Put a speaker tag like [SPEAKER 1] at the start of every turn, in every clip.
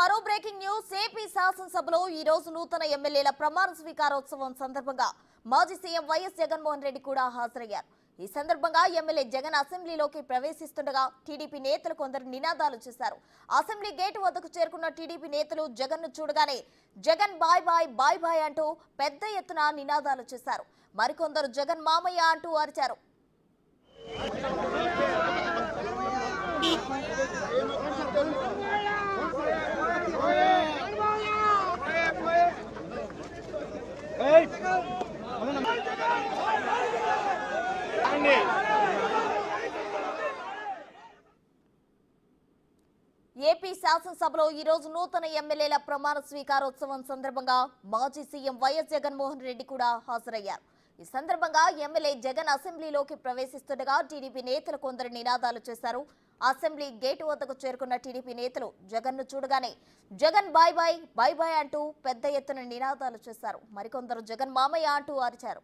[SPEAKER 1] మరో breaking news. AP శాసనసభలో ఈ రోజు నూతన ఎమ్మెల్యేల ప్రమాణ స్వీకారోత్సవం సందర్భంగా మాజీ సీఎం వైఎస్ జగన్మోహన్ రెడ్డి కూడా హాజరయ్యారు. ఈ సందర్భంగా ఎమ్మెల్యే జగన్ అసెంబ్లీలోకి ప్రవేశిస్తుండగా టీడీపీ నేతలు కొందరు నినాదాలు చేశారు. అసెంబ్లీ గేటు వద్దకు చేరుకున్న టీడీపీ నేతలు జగన్ ను చూడగానే Jagan bye bye bye bye అంటూ పెద్ద ఎత్తున నినాదాలు చేశారు. మరికొందరు జగన్ మామయ్య అంటూ అరిచారు. ఏపీ శాసనసభలో ఈ రోజు నూతన ఎమ్మెల్యేల ప్రమాణ స్వీకారోత్సవం సందర్భంగా మాజీ సీఎం వైఎస్ జగన్మోహన్ రెడ్డి కూడా హాజరయ్యారు. ఈ సందర్భంగా ఎమ్మెల్యే జగన్ అసెంబ్లీలోకి ప్రవేశిస్తుండగా టీడీపీ నేతలు కొందరు నినాదాలు చేశారు. అసెంబ్లీ గేటు వద్దకు చేరుకున్న టీడీపీ నేతలు జగన్ ను చూడగానే Jagan bye bye bye bye అంటూ పెద్ద ఎత్తున నినాదాలు చేశారు. మరికొందరు జగన్ మామయ్య అంటూ అరిచారు.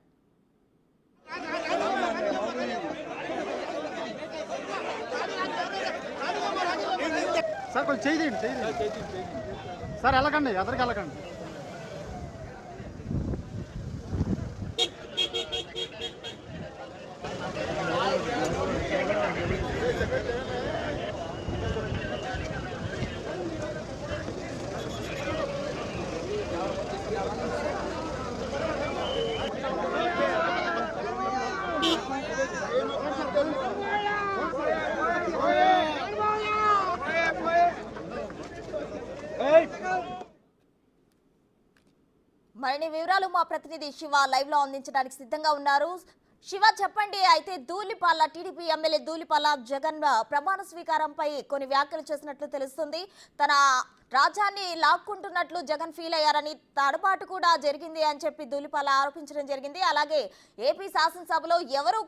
[SPEAKER 2] సార్ కొంచెం చేయండి సార్, వెళ్ళకండి, ఎదరికి వెళ్ళకండి.
[SPEAKER 1] మరిన్ని వివరాలు మా ప్రతినిధి శివ లైవ్ లో అందించడానికి సిద్ధంగా ఉన్నారు. శివ, చెప్పండి. అయితే ధూళిపాల టీడీపీ ఎమ్మెల్యే ధూళిపాల జగన్ ప్రమాణ స్వీకారంపై కొన్ని వ్యాఖ్యలు చేసినట్లు తెలుస్తుంది. తన రాజ్యాన్ని లాక్కుంటున్నట్లు జగన్ ఫీల్ అయ్యారని, తడబాటు కూడా జరిగింది అని చెప్పి ధూళిపాల ఆరోపించడం జరిగింది. అలాగే ఏపీ శాసనసభలో ఎవరు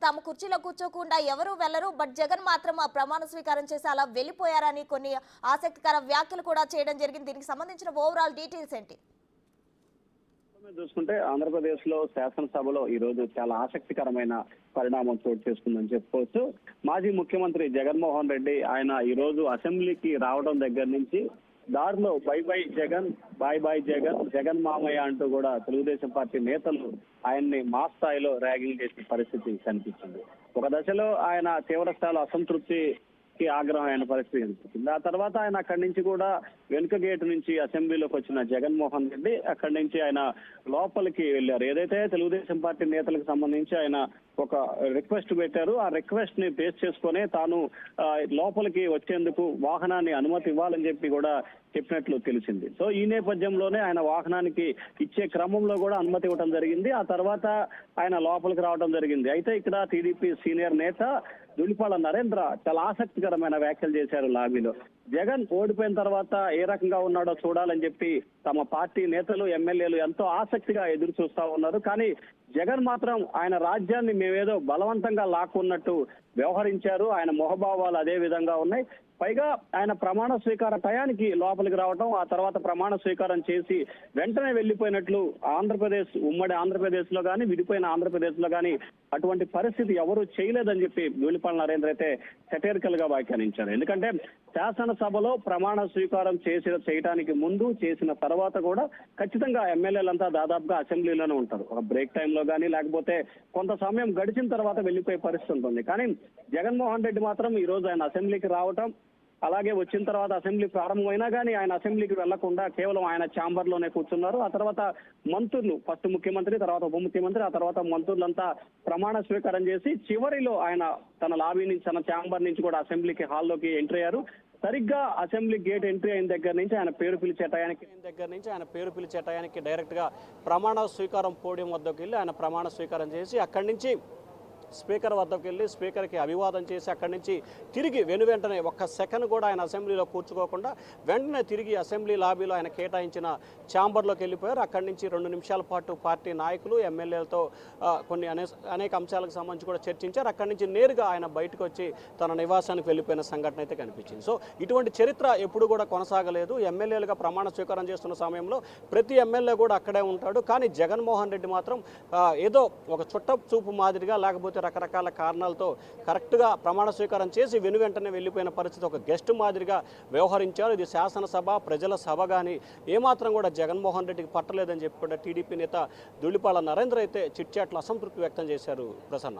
[SPEAKER 1] తమ కుర్చీలో కూర్చోకుండా ఎవరు వెళ్లరు, బట్ జగన్ మాత్రం ఆ ప్రమాణ స్వీకారం చేసి అలా వెళ్ళిపోయారని కొన్ని ఆసక్తికర వ్యాఖ్యలు కూడా చేయడం జరిగింది. దీనికి సంబంధించిన ఓవరాల్ డీటెయిల్స్ ఏంటి?
[SPEAKER 3] చూసుకుంటే ఆంధ్రప్రదేశ్ లో శాసనసభలో ఈ రోజు చాలా ఆసక్తికరమైన పరిణామం చోటు చేసుకుందని చెప్పుకోవచ్చు. మాజీ ముఖ్యమంత్రి జగన్మోహన్ రెడ్డి ఆయన ఈ రోజు అసెంబ్లీకి రావడం దగ్గర నుంచి దారిలో bye bye Jagan, bye bye Jagan, Jagan మామయ్య అంటూ కూడా తెలుగుదేశం పార్టీ నేతలు ఆయన్ని మా స్థాయిలో ర్యాగింగ్ చేసిన పరిస్థితి కనిపించింది. ఒక దశలో ఆయన తీవ్ర స్థాయిలో అసంతృప్తి ఆగ్రహమైన పరిస్థితి కనిపిస్తుంది. ఆ తర్వాత ఆయన అక్కడి నుంచి కూడా వెనుక గేటు నుంచి అసెంబ్లీలోకి వచ్చిన జగన్మోహన్ రెడ్డి అక్కడి నుంచి ఆయన లోపలికి వెళ్ళారు. ఏదైతే తెలుగుదేశం పార్టీ నేతలకు సంబంధించి ఆయన ఒక రిక్వెస్ట్ పెట్టారు, ఆ రిక్వెస్ట్ ని బేస్ చేసుకుని తాను లోపలికి వచ్చేందుకు వాహనాన్ని అనుమతి ఇవ్వాలని చెప్పి కూడా చెప్పినట్లు తెలిసింది. సో ఈ నేపథ్యంలోనే ఆయన వాహనానికి ఇచ్చే క్రమంలో కూడా అనుమతి ఇవ్వడం జరిగింది. ఆ తర్వాత ఆయన లోపలికి రావడం జరిగింది. అయితే ఇక్కడ టీడీపీ సీనియర్ నేత ధూళిపాల నరేంద్ర చాలా ఆసక్తికరమైన వ్యాఖ్యలు చేశారు లాబీలో. జగన్ ఓడిపోయిన తర్వాత ఏ రకంగా ఉన్నాడో చూడాలని చెప్పి తమ పార్టీ నేతలు, ఎమ్మెల్యేలు ఎంతో ఆసక్తిగా ఎదురు చూస్తా ఉన్నారు. కానీ జగన్ మాత్రం ఆయన రాజ్యాన్ని మేమేదో బలవంతంగా లాక్కున్నట్టు వ్యవహరించారు. ఆయన మొహభావాలు అదే విధంగా ఉన్నాయి. పైగా ఆయన ప్రమాణ స్వీకార టయానికి లోపలికి రావడం, ఆ తర్వాత ప్రమాణ స్వీకారం చేసి వెంటనే వెళ్లిపోయినట్లు ఆంధ్రప్రదేశ్, ఉమ్మడి ఆంధ్రప్రదేశ్ లో కానీ విడిపోయిన ఆంధ్రప్రదేశ్ లో కానీ అటువంటి పరిస్థితి ఎవరూ చేయలేదని చెప్పి ధూళిపాల నరేంద్ర అయితే సెటైరికల్ గా వ్యాఖ్యానించారు. ఎందుకంటే శాసనసభలో ప్రమాణ స్వీకారం చేయడానికి ముందు, చేసిన తర్వాత కూడా ఖచ్చితంగా ఎమ్మెల్యేలంతా దాదాపుగా అసెంబ్లీలోనే ఉంటారు. ఒక బ్రేక్ టైంలో కానీ లేకపోతే కొంత సమయం గడిచిన తర్వాత వెళ్లిపోయే పరిస్థితి ఉంటుంది. కానీ జగన్మోహన్ రెడ్డి మాత్రం ఈ రోజు ఆయన అసెంబ్లీకి రావటం, అలాగే వచ్చిన తర్వాత అసెంబ్లీ ప్రారంభమైనా కానీ ఆయన అసెంబ్లీకి వెళ్లకుండా కేవలం ఆయన ఛాంబర్ లోనే కూర్చున్నారు. ఆ తర్వాత మంత్రులు, ఫస్ట్ ముఖ్యమంత్రి, తర్వాత ఉప ముఖ్యమంత్రి, ఆ తర్వాత మంత్రులంతా ప్రమాణ స్వీకారం చేసి చివరిలో ఆయన తన లాబీ నుంచి, తన ఛాంబర్ నుంచి కూడా అసెంబ్లీకి హాల్లోకి ఎంట్రీ అయ్యారు. సరిగ్గా అసెంబ్లీ గేట్ ఎంట్రీ అయిన దగ్గర నుంచి ఆయన పేరు పిలిచే టయానికి డైరెక్ట్ గా ప్రమాణ స్వీకారం పోడియం వద్దకు వెళ్ళి ఆయన ప్రమాణ స్వీకారం చేసి అక్కడి నుంచి స్పీకర్ వద్దకు వెళ్ళి స్పీకర్కి అభివాదం చేసి అక్కడి నుంచి తిరిగి వెంటనే ఒక్క సెకండ్ కూడా ఆయన అసెంబ్లీలో కూర్చోకోకుండా వెంటనే తిరిగి అసెంబ్లీ లాబీలో ఆయన కేటాయించిన ఛాంబర్లోకి వెళ్ళిపోయారు. అక్కడి నుంచి 2 నిమిషాల పాటు పార్టీ నాయకులు, ఎమ్మెల్యేలతో కొన్ని అనేక అంశాలకు సంబంధించి కూడా చర్చించారు. అక్కడి నుంచి నేరుగా ఆయన బయటకు వచ్చి తన నివాసానికి వెళ్ళిపోయిన సంఘటన అయితే కనిపించింది. సో ఇటువంటి చరిత్ర ఎప్పుడు కూడా కొనసాగలేదు. ఎమ్మెల్యేలుగా ప్రమాణ స్వీకారం చేస్తున్న సమయంలో ప్రతి ఎమ్మెల్యే కూడా అక్కడే ఉంటాడు. కానీ జగన్మోహన్ రెడ్డి మాత్రం ఏదో ఒక చుట్ట చూపు మాదిరిగా, లేకపోతే
[SPEAKER 4] లేకపోతే రకరకాల కారణాలతో కరెక్ట్గా ప్రమాణ స్వీకారం చేసి వెనువెంటనే వెళ్ళిపోయిన పరిస్థితి, ఒక గెస్ట్ మాదిరిగా వ్యవహరించారు. ఇది శాసనసభ ప్రజల సభ కానీ ఏమాత్రం కూడా జగన్మోహన్ రెడ్డికి పట్టలేదని చెప్పి కూడా టీడీపీ నేత ధూళిపాల నరేంద్ర అయితే చిట్చాట్ల అసంతృప్తి వ్యక్తం చేశారు. ప్రసన్న.